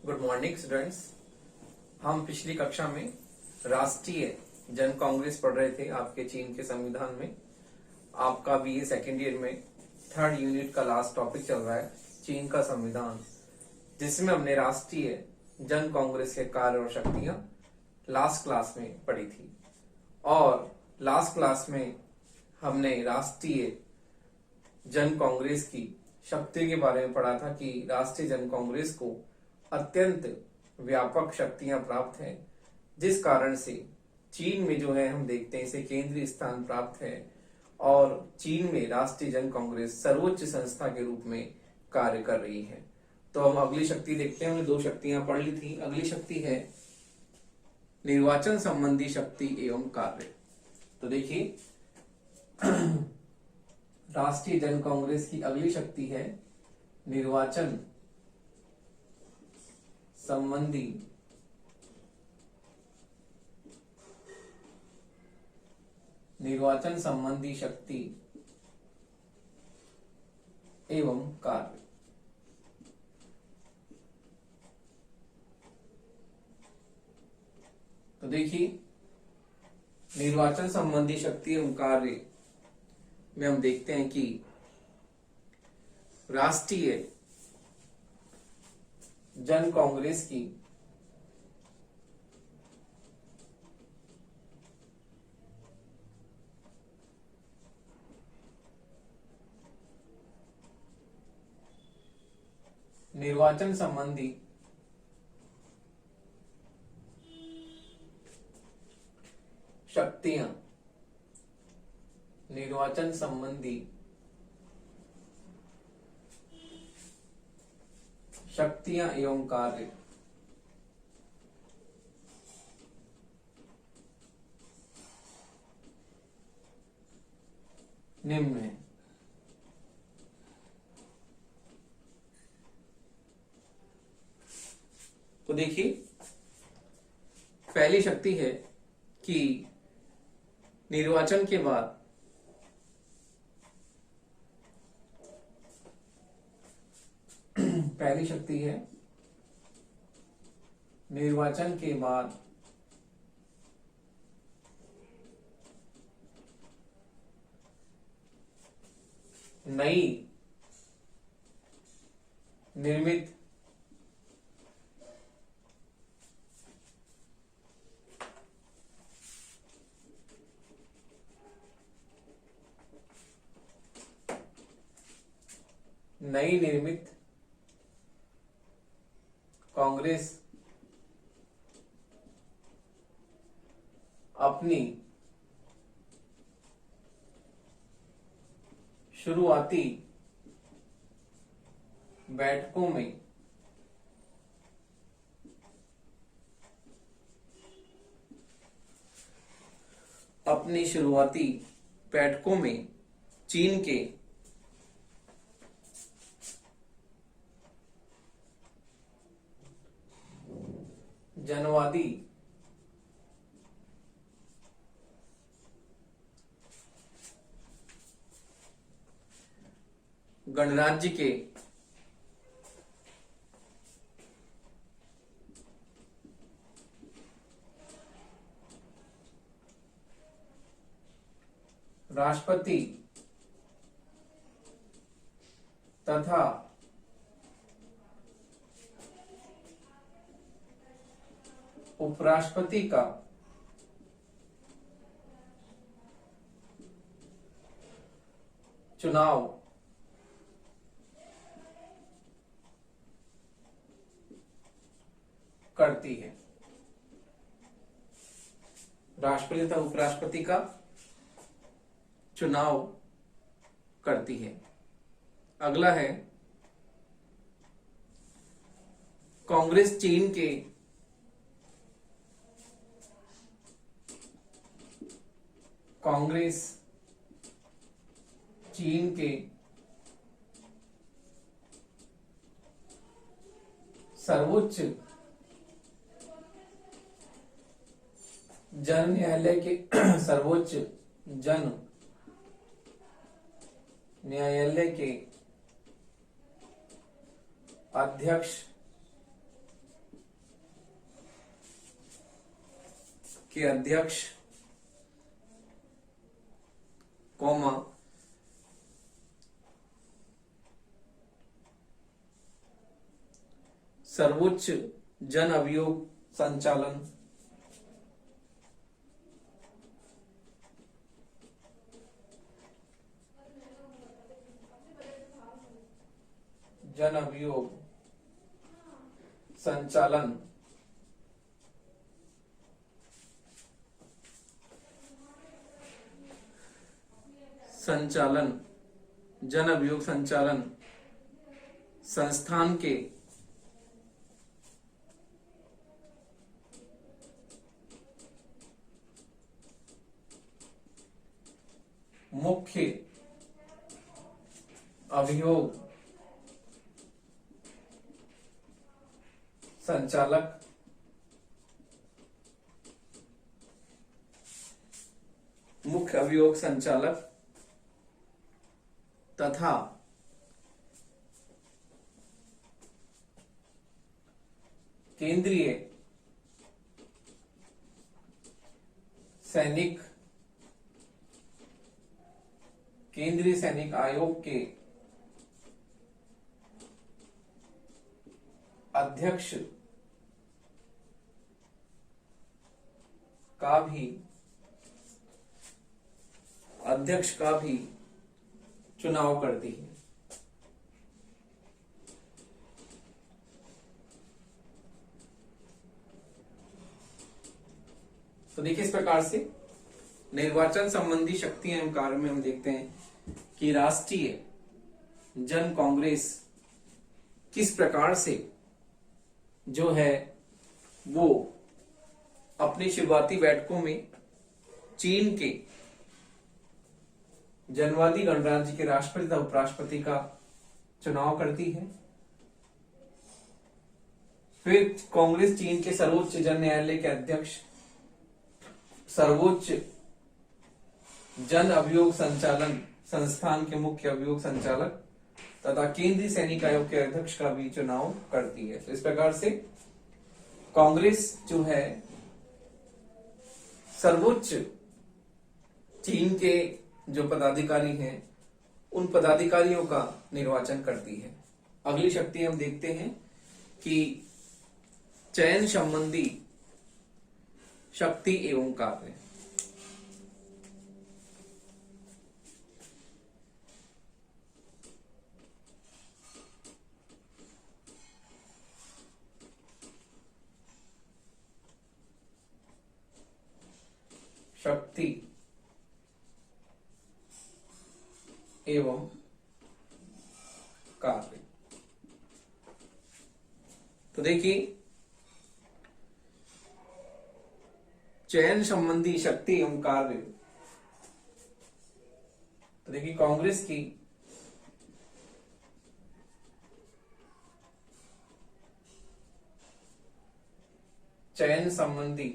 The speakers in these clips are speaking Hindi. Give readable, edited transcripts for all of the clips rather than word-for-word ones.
Good morning students. हम पिछली कक्षा में राष्ट्रीय जन कांग्रेस पढ़ रहे थे आपके चीन के संविधान में। आपका बीए सेकेंड ईयर में थर्ड यूनिट का लास्ट टॉपिक चल रहा है चीन का संविधान, जिसमें हमने राष्ट्रीय जन कांग्रेस के कार्य और शक्तियां लास्ट क्लास में पढ़ी थी। और लास्ट क्लास में हमने राष्ट्रीय जन कांग्रेस की शक्ति के बारे में पढ़ा था कि राष्ट्रीय जन कांग्रेस को अत्यंत व्यापक शक्तियां प्राप्त हैं, जिस कारण से चीन में जो है हम देखते हैं इसे केंद्रीय स्थान प्राप्त है और चीन में राष्ट्रीय जन कांग्रेस सर्वोच्च संस्था के रूप में कार्य कर रही है। तो हम अगली शक्ति देखते हैं। हमने दो शक्तियां पढ़ ली थी। अगली शक्ति है निर्वाचन संबंधी शक्ति एवं कार्य। तो देखिए राष्ट्रीय जन कांग्रेस की अगली शक्ति है निर्वाचन संबंधी शक्ति एवं कार्य। तो देखिए निर्वाचन संबंधी शक्ति एवं कार्य में हम देखते हैं कि राष्ट्रीय जन कांग्रेस की निर्वाचन संबंधी शक्तियां एवं कार्य निम्न है। तो देखिए पहली शक्ति है कि निर्वाचन के बाद पहली शक्ति है निर्वाचन के बाद नई निर्मित कांग्रेस अपनी शुरुआती बैठकों में चीन के जनवादी गणराज्य के राष्ट्रपति तथा उपराष्ट्रपति का चुनाव करती है। राष्ट्रपति तथा उपराष्ट्रपति का चुनाव करती है। अगला है कांग्रेस चीन के सर्वोच्च जन न्यायालय के सर्वोच्च जन न्यायालय के अध्यक्ष के अध्यक्ष कौमा सर्वोच्च जन अभियोग संचालन जन अभियोग संचालन जन अभियोग संचालन संस्थान के मुख्य अभियोग संचालक तथा केंद्रीय सैनिक आयोग के अध्यक्ष का भी चुनाव करती है। तो देखिए, इस प्रकार से निर्वाचन संबंधी शक्तियां एवं कार्य में हम देखते हैं कि राष्ट्रीय जन कांग्रेस किस प्रकार से जो है वो अपनी शुरुआती बैठकों में चीन के जनवादी गणराज्य के राष्ट्रपति तथा उपराष्ट्रपति का चुनाव करती है। फिर कांग्रेस चीन के सर्वोच्च जन न्यायालय के अध्यक्ष, सर्वोच्च जन अभियोग संचालन संस्थान के मुख्य अभियोग संचालक तथा केंद्रीय सैनिक आयोग के अध्यक्ष का भी चुनाव करती है। तो इस प्रकार से कांग्रेस जो है सर्वोच्च चीन के जो पदाधिकारी हैं उन पदाधिकारियों का निर्वाचन करती है। अगली शक्ति हम देखते हैं कि चयन संबंधी शक्ति एवं कार्य। शक्ति एवं कार्य। तो देखिए, चयन संबंधी शक्ति एवं कार्य। तो देखिए, कांग्रेस की चयन संबंधी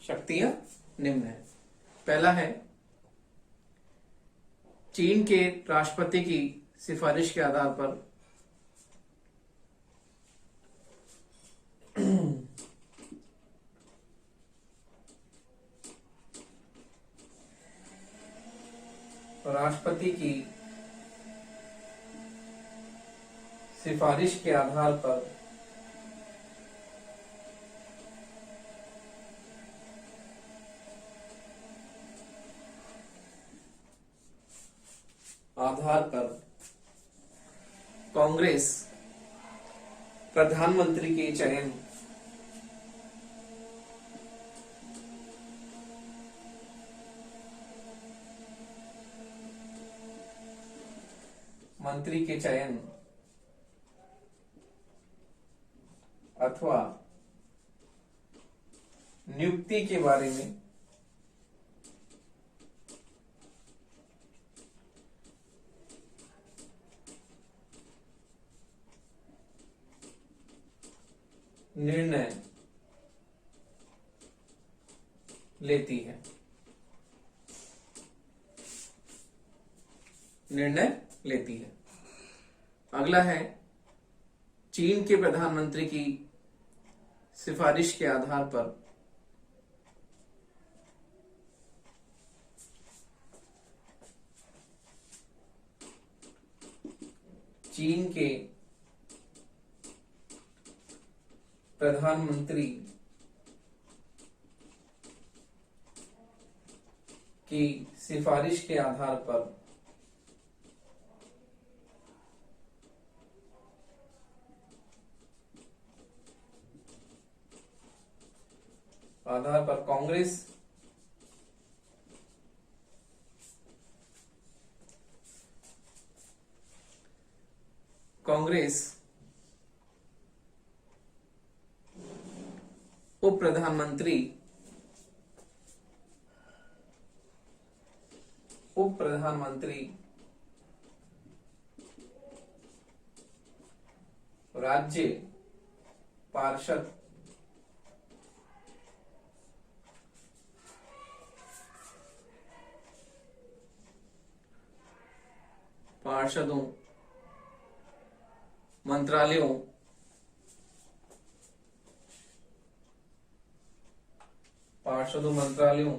शक्तियां निम्न है। पहला है चीन के राष्ट्रपति की सिफारिश के आधार पर राष्ट्रपति की सिफारिश के आधार पर कांग्रेस प्रधानमंत्री के चयन मंत्री के चयन अथवा नियुक्ति के बारे में निर्णय लेती है, निर्णय लेती है। अगला है चीन के प्रधानमंत्री की सिफारिश के आधार पर चीन के प्रधानमंत्री की सिफारिश के आधार पर कांग्रेस उप प्रधानमंत्री राज्य पार्षदों मंत्रालयों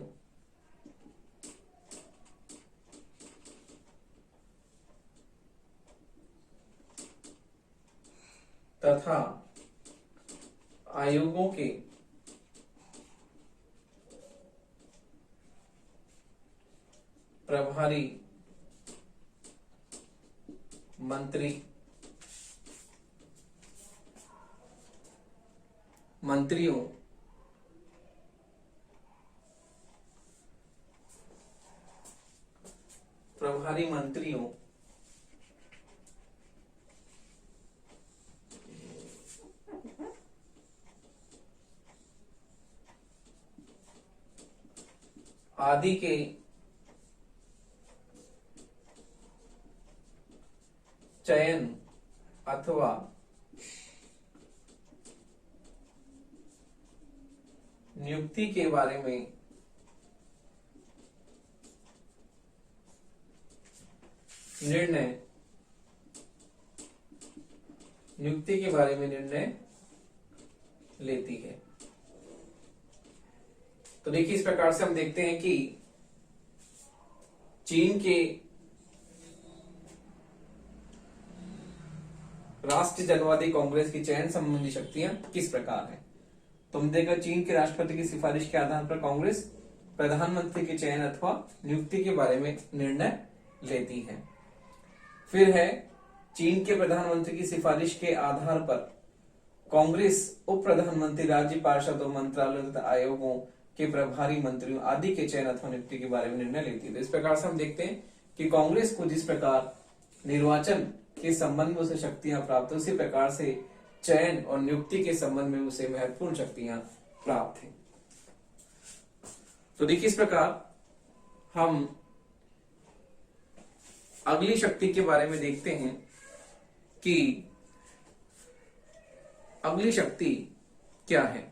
तथा आयोगों के प्रभारी मंत्रियों आदि के चयन अथवा नियुक्ति के बारे में निर्णय लेती है। तो देखिए, इस प्रकार से हम देखते हैं कि चीन के राष्ट्रीय जनवादी कांग्रेस की चयन संबंधी शक्तियां किस प्रकार है। तो हम देखा चीन के राष्ट्रपति की सिफारिश के आधार पर कांग्रेस प्रधानमंत्री के चयन अथवा नियुक्ति के बारे में निर्णय लेती है। फिर है चीन के प्रधानमंत्री की सिफारिश के आधार पर कांग्रेस उप प्रधानमंत्री राज्य पार्षदों मंत्रालयों तथा आयोगों के प्रभारी मंत्रियों आदि के चयन अथवा नियुक्ति के बारे में निर्णय लेती है। तो इस प्रकार से हम देखते हैं कि कांग्रेस को जिस प्रकार निर्वाचन के संबंध में उसे शक्तियां प्राप्त है, उसी प्रकार से चयन और नियुक्ति के संबंध में उसे महत्वपूर्ण शक्तियां प्राप्त हैं। तो देखिए, इस प्रकार हम अगली शक्ति के बारे में देखते हैं कि अगली शक्ति क्या है।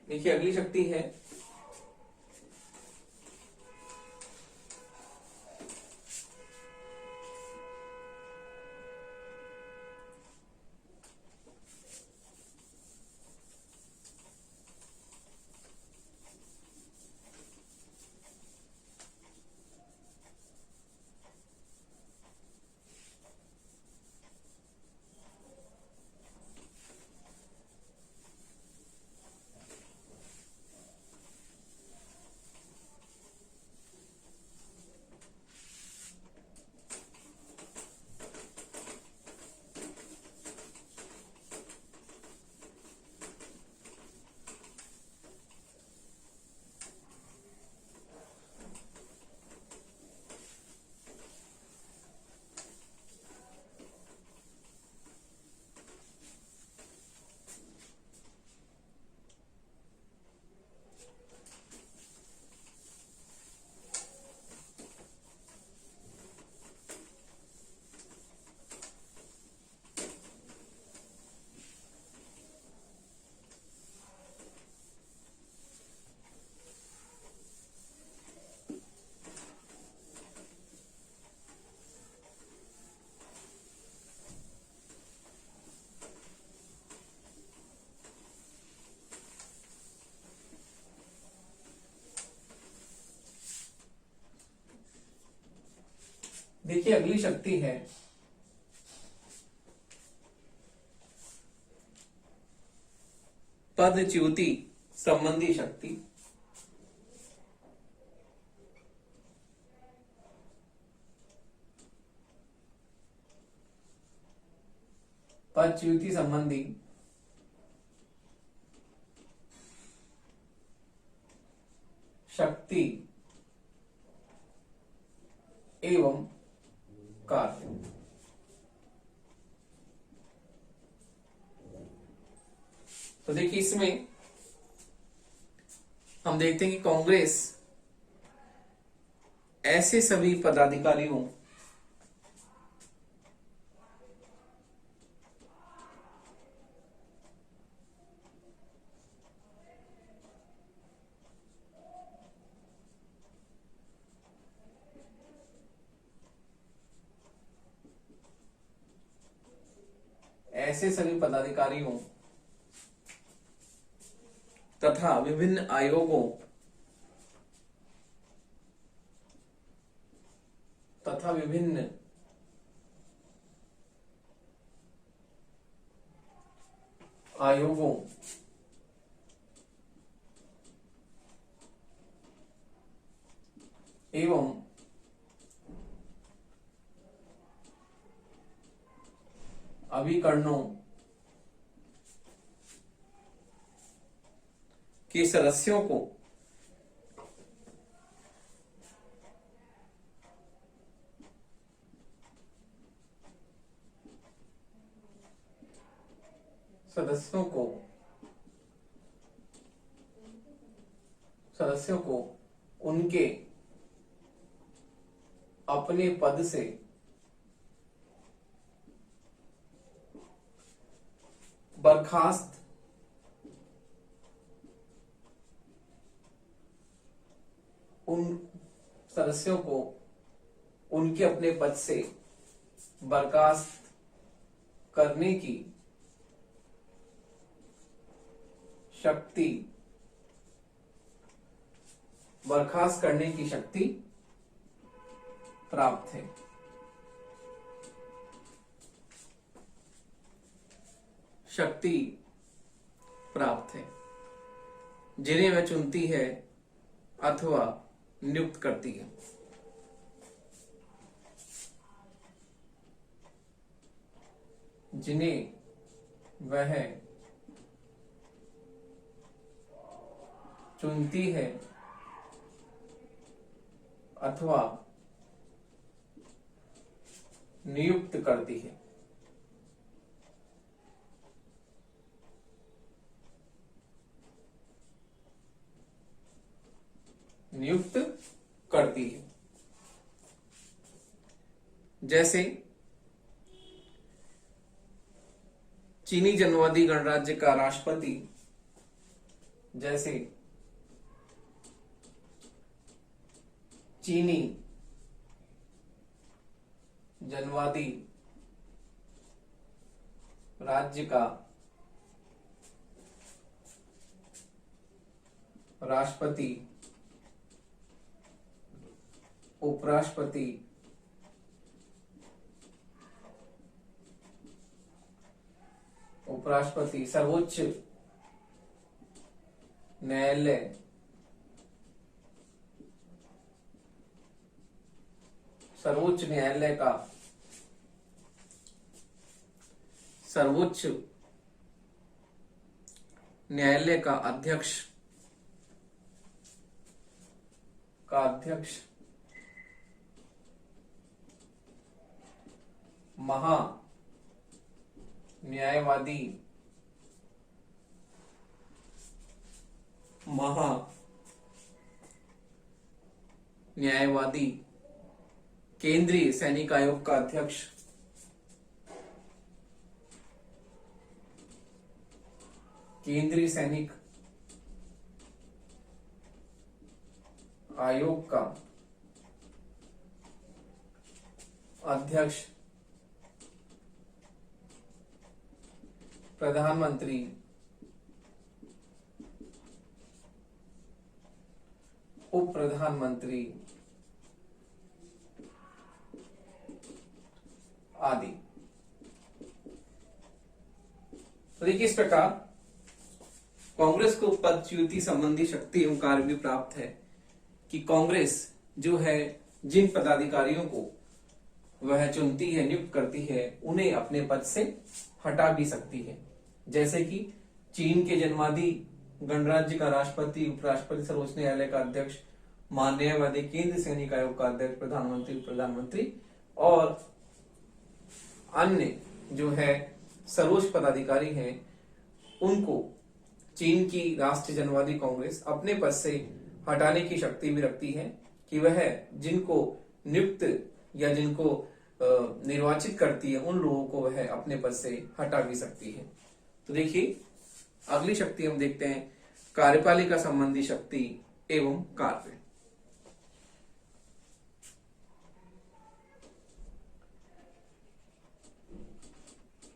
देखिए, अगली शक्ति है देखिए अगली शक्ति है पदच्युति संबंधी शक्ति। पदच्युति संबंधी शक्ति एवं कार्य। तो देखिए इसमें हम देखते हैं कि कांग्रेस ऐसे सभी पदाधिकारियों तथा विभिन्न आयोगों तथा विभिन्न आयोगों एवं अभिकरणों के सदस्यों को सदस्यों को उनके अपने पद से बर्खास्त उन सदस्यों को उनके अपने पद से बर्खास्त करने की शक्ति प्राप्त है। शक्ति प्राप्त है जिन्हें वह चुनती है अथवा नियुक्त करती है। जिन्हें वह चुनती है अथवा नियुक्त करती है। नियुक्त करती है। जैसे चीनी जनवादी गणराज्य का राष्ट्रपति, जैसे चीनी जनवादी राज्य का राष्ट्रपति, उपराष्ट्रपति, सर्वोच्च न्यायालय, सर्वोच्च न्यायालय का अध्यक्ष महा न्यायवादी, केंद्रीय सैनिक आयोग का अध्यक्ष, केंद्रीय सैनिक आयोग का अध्यक्ष, प्रधानमंत्री, उप प्रधानमंत्री, आदि। तो देखिए इस प्रकार कांग्रेस को पदच्युति संबंधी शक्ति एवं कार्य भी प्राप्त है कि कांग्रेस जो है जिन पदाधिकारियों को वह चुनती है, नियुक्त करती है, उन्हें अपने पद से हटा भी सकती है। जैसे कि चीन के जन्मादि गणराज्य का राष्ट्रपति, उपराष्ट्रपति, सर्वोच्च न्यायालय का अध्यक्ष, माननीयवादी केंद्रीय सैनिक आयोग का अध्यक्ष, प्रधानमंत्री, प्रधानमंत्री और अन्य जो है सर्वोच्च पदाधिकारी हैं, उनको चीन की राष्ट्रीय जनवादी कांग्रेस अपने पद से हटाने की शक्ति भी रखती है कि वह जिनको नियुक्त या जिनको निर्वाचित करती है उन लोगों को वह अपने पद से हटा भी सकती है। तो देखिए अगली शक्ति हम देखते हैं कार्यपालिका संबंधी शक्ति एवं कार्य।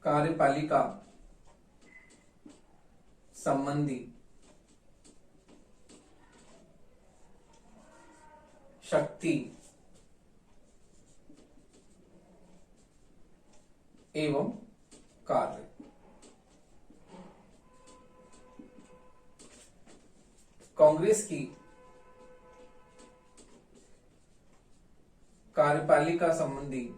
कार्यपालिका संबंधी शक्ति एवं कार्य। कांग्रेस की कार्यपालिका संबंधी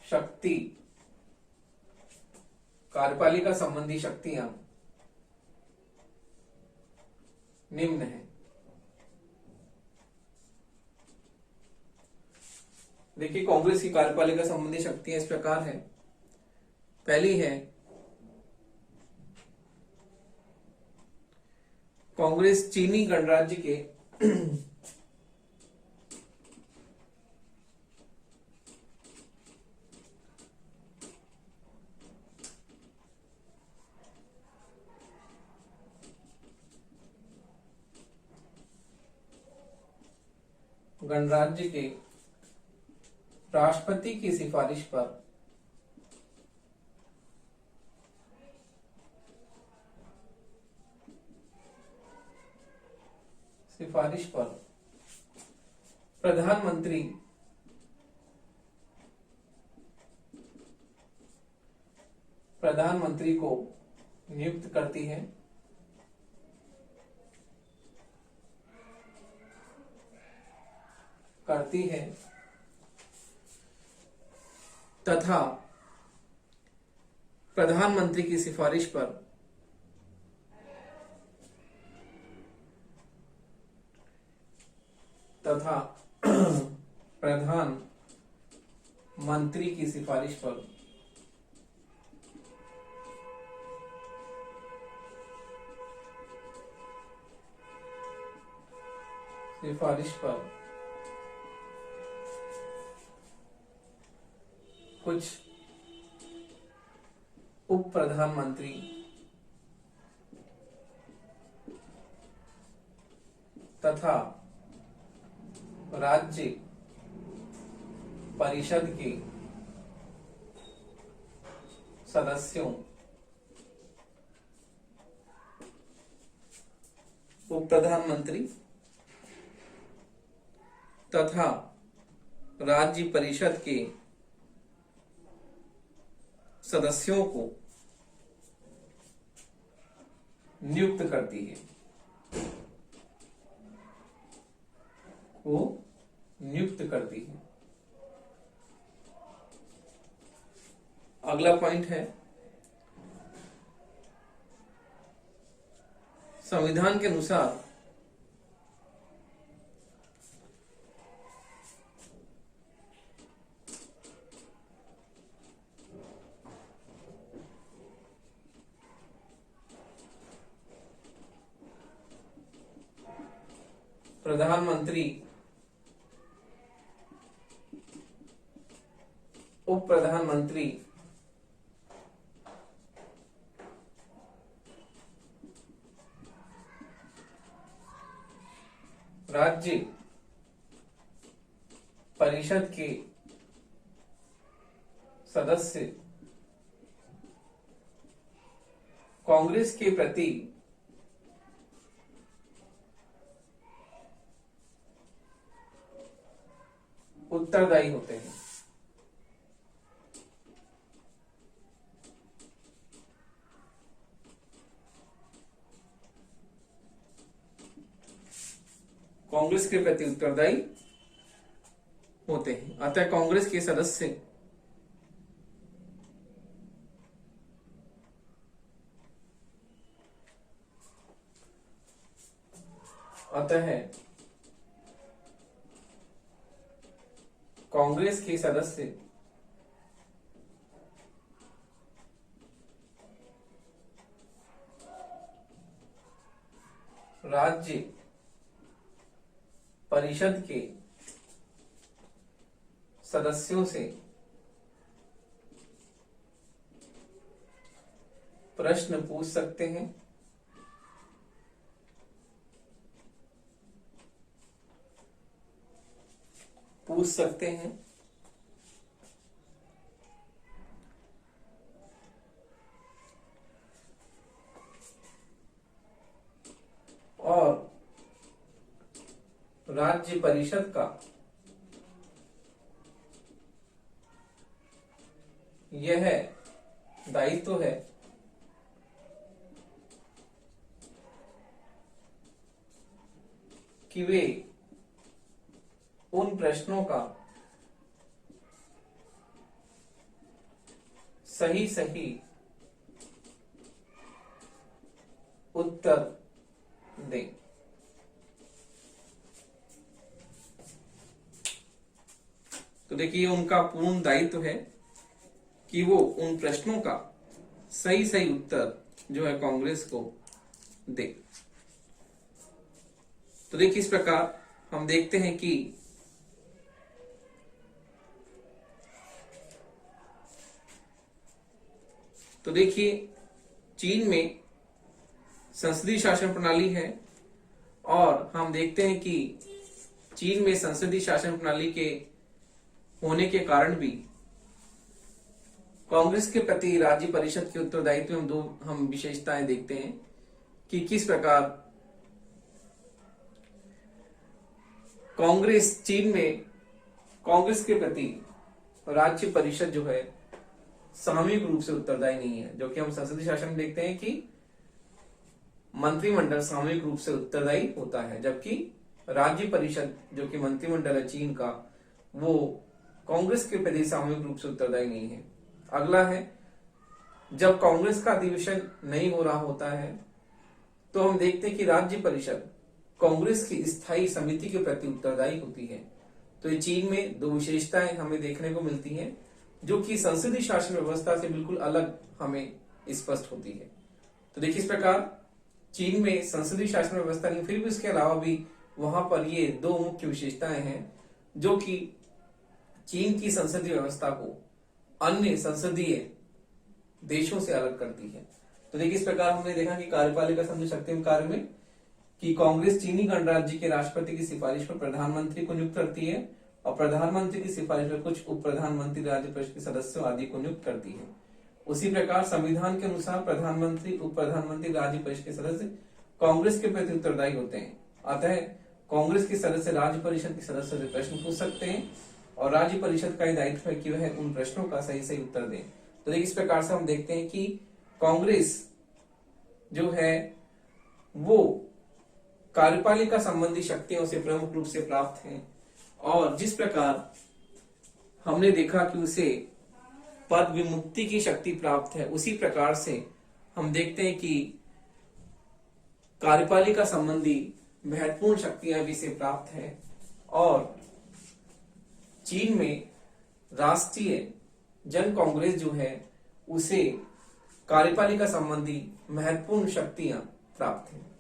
शक्ति, कार्यपालिका संबंधी शक्तियां निम्न है। देखिए कांग्रेस की कार्यपालिका संबंधी शक्तियां इस प्रकार है। पहली है कांग्रेस चीनी गणराज्य के गणराज्य के राष्ट्रपति की सिफारिश पर प्रधानमंत्री को नियुक्त करती है तथा प्रधानमंत्री की सिफारिश पर प्रधानमंत्री की सिफारिश पर कुछ उप प्रधानमंत्री तथा राज्य परिषद के सदस्यों, उप प्रधानमंत्री तथा राज्य परिषद के सदस्यों को नियुक्त करती है, अगला पॉइंट है संविधान के अनुसार प्रधानमंत्री, उप प्रधानमंत्री राज्य परिषद के सदस्य कांग्रेस के प्रति उत्तरदायी होते हैं। कांग्रेस के प्रति उत्तरदायी होते हैं। अतः कांग्रेस के सदस्य राज्य परिषद के सदस्यों से प्रश्न पूछ सकते हैं। और राज्य परिषद का यह दायित्व है कि वे उन प्रश्नों का सही सही उत्तर दें। तो देखिए, उनका पूर्ण दायित्व है कि वो उन प्रश्नों का सही सही उत्तर जो है कांग्रेस को दे। तो देखिए, इस प्रकार हम देखते हैं कि चीन में संसदीय शासन प्रणाली है और हम देखते हैं कि चीन में संसदीय शासन प्रणाली के होने के कारण भी कांग्रेस के प्रति राज्य परिषद के उत्तरदायित्व में हम विशेषताएं देखते हैं कि किस प्रकार चीन में कांग्रेस के प्रति राज्य परिषद जो है सामूहिक रूप से उत्तरदायी नहीं है। जो कि हम संसदीय शासन में देखते हैं कि मंत्रिमंडल सामूहिक रूप से उत्तरदायी होता है, जबकि राज्य परिषद जो कि मंत्रिमंडल है चीन का, वो कांग्रेस के प्रति सामूहिक रूप से उत्तरदायी नहीं है। अगला है, जब कांग्रेस का अधिवेशन नहीं हो रहा होता है तो हम देखते हैं कि राज्य परिषद कांग्रेस की स्थायी समिति के प्रति उत्तरदायी होती है। तो ये चीन में दो विशेषताएं हमें देखने को मिलती हैं जो कि संसदीय शासन व्यवस्था से बिल्कुल अलग हमें स्पष्ट होती है। तो देखिए, इस प्रकार चीन में संसदीय शासन व्यवस्था नहीं, फिर भी इसके अलावा भी वहां पर ये दो मुख्य विशेषताएं हैं जो कि चीन की संसदीय व्यवस्था को अन्य संसदीय देशों से अलग करती है। तो देखिए, इस प्रकार हमने देखा कि कार्यपालिका समझ सकते हैं कार्य में कि कांग्रेस चीनी गणराज्य के राष्ट्रपति की सिफारिश पर प्रधानमंत्री को नियुक्त करती है और प्रधानमंत्री की सिफारिश पर कुछ उप प्रधानमंत्री राज्य परिषद के सदस्यों आदि को नियुक्त करती है। उसी प्रकार संविधान के अनुसार प्रधानमंत्री, उप प्रधानमंत्री, राज्य परिषद के सदस्य कांग्रेस के प्रति उत्तरदायी होते हैं। अतः कांग्रेस के सदस्य राज्य परिषद के सदस्यों से प्रश्न पूछ सकते हैं और राज्य परिषद का दायित्व है कि वह उन प्रश्नों का सही सही उत्तर दें। तो देखिए, इस प्रकार से हम देखते हैं कि कांग्रेस जो है वो कार्यपालिका संबंधी शक्तियों से प्रमुख रूप से प्राप्त है और जिस प्रकार हमने देखा कि उसे पद विमुक्ति की शक्ति प्राप्त है, उसी प्रकार से हम देखते हैं कि कार्यपालिका संबंधी महत्वपूर्ण शक्तियां भी इसे प्राप्त है और चीन में राष्ट्रीय जन कांग्रेस जो है उसे कार्यपालिका संबंधी महत्वपूर्ण शक्तियां प्राप्त है।